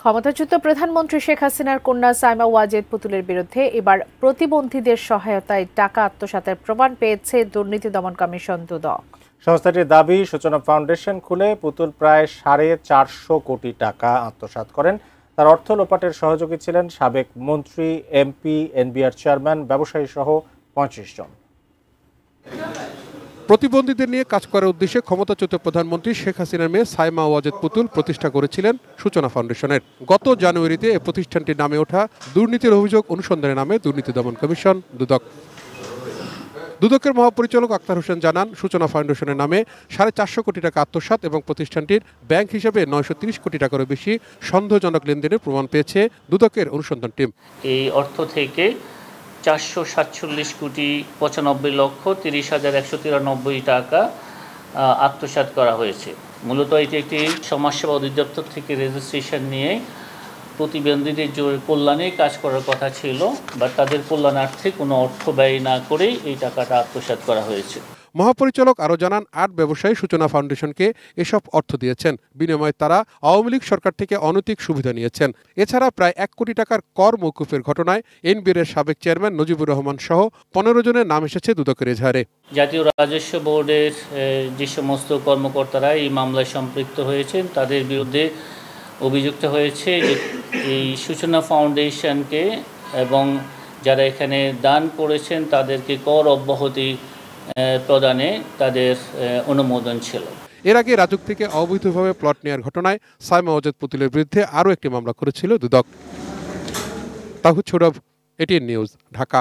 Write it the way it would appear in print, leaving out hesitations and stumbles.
ক্ষমতাচ্যুত প্রধানমন্ত্রী শেখ হাসিনার কন্যা সাইমা ওয়াজেদ পুতুলের বিরুদ্ধে এবার প্রতিবন্ধীদের সহায়তায় টাকা আত্মসাতের প্রমাণ পেয়েছে দুর্নীতি দমন কমিশন দুদক। সংস্থাটির দাবি, সূচনা ফাউন্ডেশন খুলে পুতুল প্রায় 450 কোটি টাকা আত্মসাৎ করেন। তার অর্থ লোপাটের সহযোগী ছিলেন সাবেক মন্ত্রী, এমপি, এনবিআর চেয়ারম্যান, ব্যবসায়ী সহ 35 জন। প্রতিবন্ধীদের নিয়ে কাজ করার উদ্দেশ্যে ক্ষমতাচ্যুত প্রধানমন্ত্রী শেখ হাসিনার মেয়ে সাইমা ওয়াজেদ পুতুল প্রতিষ্ঠা করেছিলেন সূচনা ফাউন্ডেশনের। গত জানুয়ারিতে এই প্রতিষ্ঠানটির নামে ওঠা দুর্নীতির অভিযোগ অনুসন্ধানের নামে দুর্নীতি দমন কমিশন দুদক। দুদকের মহাপরিচালক আক্তার হোসেন জানান, সূচনা ফাউন্ডেশনের নামে 450 কোটি টাকা আত্মসাৎ এবং প্রতিষ্ঠানটির ব্যাংক হিসেবে 930 কোটি টাকারও বেশি সন্দেহজনক লেনদেনের প্রমাণ পেয়েছে দুদকের অনুসন্ধান টিম। এই অর্থ থেকে 447 কোটি 95 লক্ষ 30,193 টাকা আত্মসাৎ করা হয়েছে। মূলত এটি একটি সমাজসেবা অধিদপ্তর থেকে রেজিস্ট্রেশন নিয়ে প্রতিবন্ধীদের কল্যাণে কাজ করার কথা ছিল, বা তাদের কল্যাণার্থে কোনো অর্থ ব্যয় না করে এই টাকাটা আত্মসাৎ করা হয়েছে। মহাপরিচালক আরও জানান, 8 ব্যবসায়ী সূচনা ফাউন্ডেশনকে এসব অর্থ দিয়েছেন। বিনিময়ে তারা আওয়ামী লীগ সরকার থেকে অনৈতিক সুবিধা নিয়েছেন। এছাড়া প্রায় 1 কোটি টাকার কর মওকুফের ঘটনায় এনবিআর সাবেক চেয়ারম্যান নজিবুর রহমান সহ 15 জনের নাম এসেছে দুদকের এজাহারে। জাতীয় রাজস্ব বোর্ডের যে সমস্ত কর্মকর্তারা এই মামলায় সম্পৃক্ত হয়েছেন তাদের বিরুদ্ধে অভিযুক্ত হয়েছে যে এই সূচনা ফাউন্ডেশনকে এবং যারা এখানে দান করেছেন তাদেরকে কর অব্যাহতি প্রদানে তাদের অনুমোদন ছিল। এর আগে রাজুক থেকে অবৈধভাবে প্লট নেওয়ার ঘটনায় সাইমা ওয়াজেদ পুতুলের বিরুদ্ধে আরও একটি মামলা করেছিল দুদক। Towhid Sourav, ATN news, Dhaka.